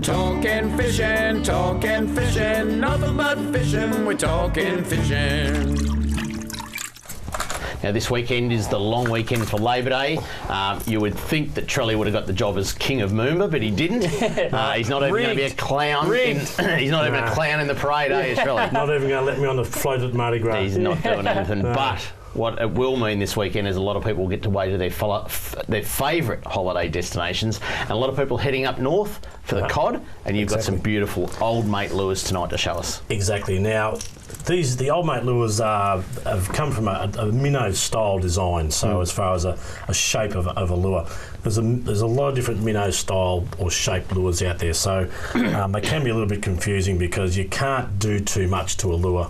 Talking fishing, nothing but fishing, we're talking fishing. Now this weekend is the long weekend for Labor Day. You would think that Trelly would have got the job as King of Moomba, but he didn't. He's not even going to be a clown. He's not even a clown in the parade, is Trelly? Not even going to let me on the float at Mardi Gras. He's not doing anything. No. But what it will mean this weekend is a lot of people will get to away to their favourite holiday destinations, and a lot of people heading up north for the cod, and you've got some beautiful old mate lures tonight to show us. Exactly. Now, the old mate lures have come from a minnow style design. So as far as a shape of a lure, there's a lot of different minnow style or shaped lures out there. So they can be a little bit confusing because you can't do too much to a lure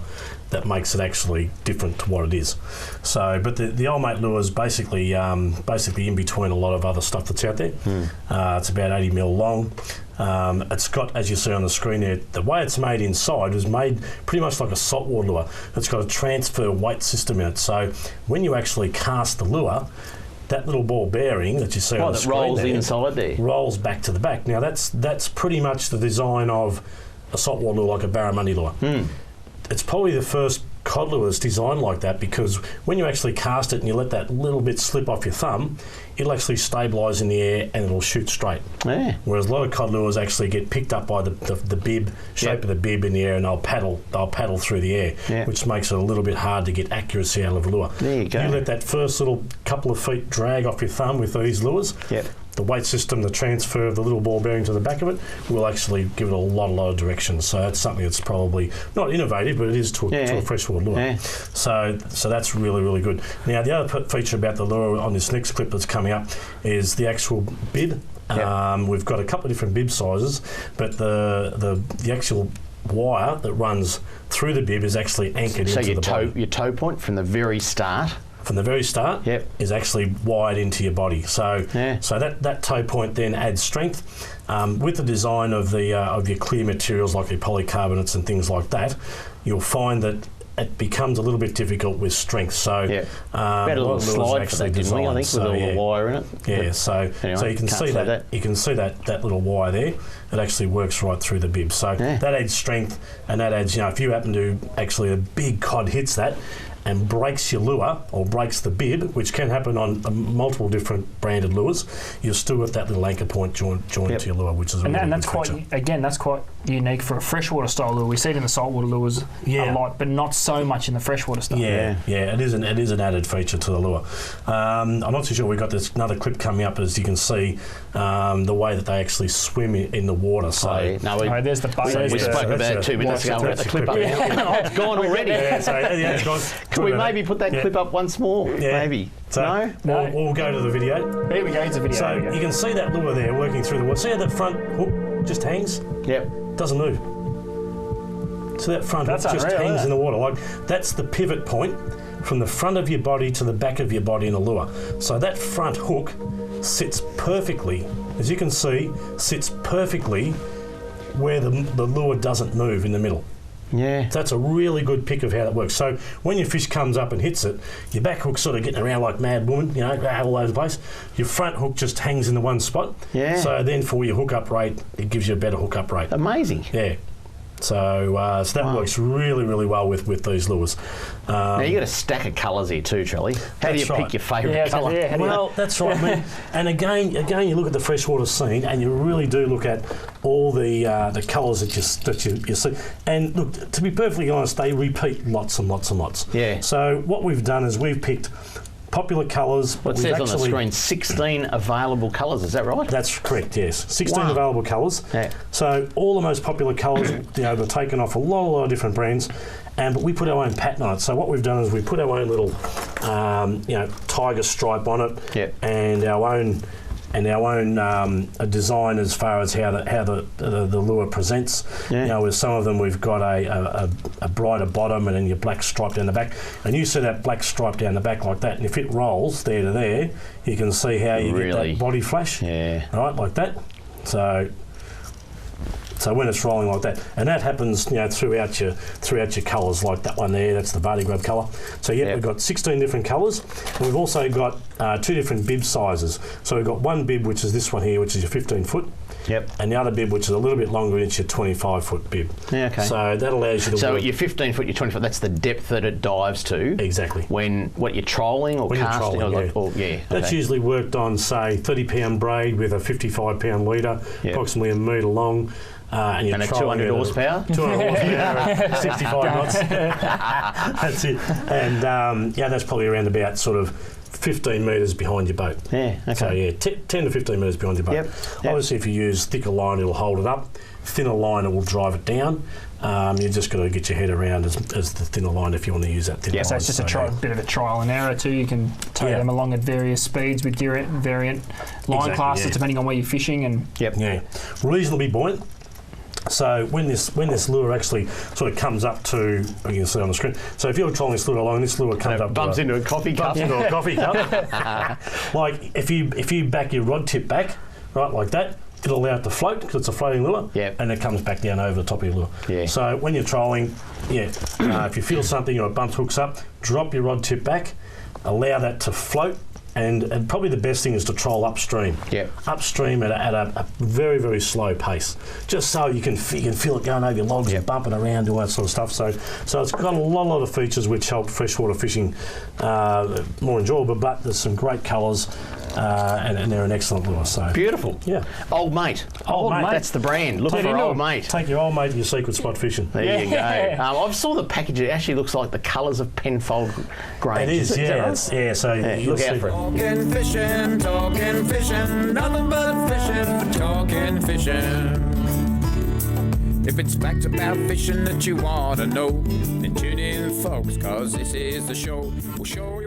that makes it actually different to what it is. So, but the old mate lure is basically in between a lot of other stuff that's out there. It's about 80 mil long. It's got, as you see on the screen there, the way it's made inside is made pretty much like a saltwater lure. It's got a transfer weight system in it. So when you actually cast the lure, that little ball bearing that you see on the screen rolls inside there, rolls back to the back. Now that's pretty much the design of a saltwater lure, like a barramundi lure. It's probably the first cod lure that's designed like that, because when you actually cast it and you let that little bit slip off your thumb, it'll actually stabilise in the air and it'll shoot straight. Yeah. Whereas a lot of cod lures actually get picked up by the bib, shape of the bib in the air, and they'll paddle through the air, which makes it a little bit hard to get accuracy out of a lure. There you go. You let that first little couple of feet drag off your thumb with these lures. The weight system, the transfer of the little ball bearing to the back of it, will actually give it a lot of direction. So that's something that's probably not innovative, but it is to a freshwater lure. So that's really, really good. Now, the other feature about the lure on this next clip that's coming up is the actual bib. We've got a couple of different bib sizes, but the actual wire that runs through the bib is actually anchored into the body. So your toe point from the very start? From the very start, is actually wired into your body. So that toe point then adds strength. With the design of your clear materials like your polycarbonates and things like that, you'll find that it becomes a little bit difficult with strength. So we had a little slide for that, didn't we? I think with a little wire in it. So you can see that. You can see that little wire there. It actually works right through the bib. So that adds strength, and that adds, if you happen to actually a big cod hits that and breaks your lure or breaks the bib, which can happen on multiple different branded lures, you'll still have that little anchor point joined to your lure, which is a really good feature. That's quite unique for a freshwater style lure. We see it in the saltwater lures a lot, but not so much in the freshwater stuff. It is an added feature to the lure. I'm not too sure. We've got this another clip coming up, as you can see, the way that they actually swim in the water. So there's the bait. We spoke about it 2 minutes ago. We've got the clip up now. It's gone already. It's gone. Can we maybe put that clip up once more? Maybe. So we'll go to the video. There we go, it's a video. So you can see that lure there working through the water. See how that front hook just hangs? Doesn't move. So that front hook just hangs in the water. Like, that's the pivot point from the front of your body to the back of your body in a lure. So that front hook sits perfectly, as you can see, where the lure doesn't move in the middle. So that's a really good pick of how that works. So when your fish comes up and hits it, your back hook's sort of getting around like Mad Woman, all over the place. Your front hook just hangs in the one spot. So then for your hook-up rate, it gives you a better hook-up rate. Amazing. So that works really, really well with these lures. Now you've got a stack of colours here too, Trelly. How do you pick your favourite colour? Well, that's right, man. And again, you look at the freshwater scene, and you really do look at all the colours that you see. And look, to be perfectly honest, they repeat lots and lots and lots. So what we've done is we've picked popular colours. What it says on the screen, 16 available colours, is that right? That's correct, yes. 16 available colours. So all the most popular colours, were taken off a lot of different brands, but we put our own pattern on it. So what we've done is we put our own little, tiger stripe on it, and our own design as far as how the lure presents. With some of them we've got a brighter bottom and then your black stripe down the back. And you see that black stripe down the back like that, and if it rolls there to there, you can see how you get that body flash. Right, like that. So when it's rolling like that, and that happens, throughout your colours, like that one there. That's the Mardi Gras colour. So we've got 16 different colours, and we've also got 2 different bib sizes. So we've got one bib, which is this one here, which is your 15 foot, Yep. and the other bib, which is a little bit longer, it's your 25-foot bib. Yeah, okay. So that allows you to So work. your 15 foot, your 20 foot, that's the depth that it dives to. Exactly. When you're trolling or When you're casting, trolling, That's okay. usually worked on, say, 30-pound braid with a 55-pound leader, Yep. approximately a metre long. And you're And a trolling 200 at horsepower? 200 horsepower, 65 knots. That's it. And that's probably around about sort of 15 metres behind your boat. Yeah, okay. So, 10 to 15 metres behind your boat. Yep. Obviously, if you use thicker line, it'll hold it up. Thinner line, it will drive it down. You just got to get your head around as the thinner line if you want to use that thinner line. So it's just a bit of a trial and error too. You can tow them along at various speeds with variant line classes depending on where you're fishing. And reasonably buoyant. So when this lure actually sort of comes up to, you can see on the screen. So if you're trolling this lure along, this lure comes up, bumps into a coffee cup. Into a coffee cup. Like if you back your rod tip back, right, like that, it'll allow it to float because it's a floating lure. Yep. And it comes back down over the top of your lure. Yeah. So when you're trolling, if you feel something or a bump hooks up, drop your rod tip back, allow that to float. And probably the best thing is to troll upstream. Yep. Upstream at a very, very slow pace, just so you can feel it going over your logs and bumping around, all that sort of stuff. So it's got a lot of features which help freshwater fishing more enjoyable. But there's some great colours, and they're an excellent lure. So Beautiful. Yeah. Old Mate. Old Mate. That's the brand. Look for Old Mate. Take your old mate to your secret spot fishing. There you go. I saw the package. It actually looks like the colours of Penfold grain. It is, right? So you'll look out see. for it. Talking fishing, nothing but fishing, talking fishing. If it's facts about fishing that you want to know, then tune in, folks, 'cause this is the show. We'll show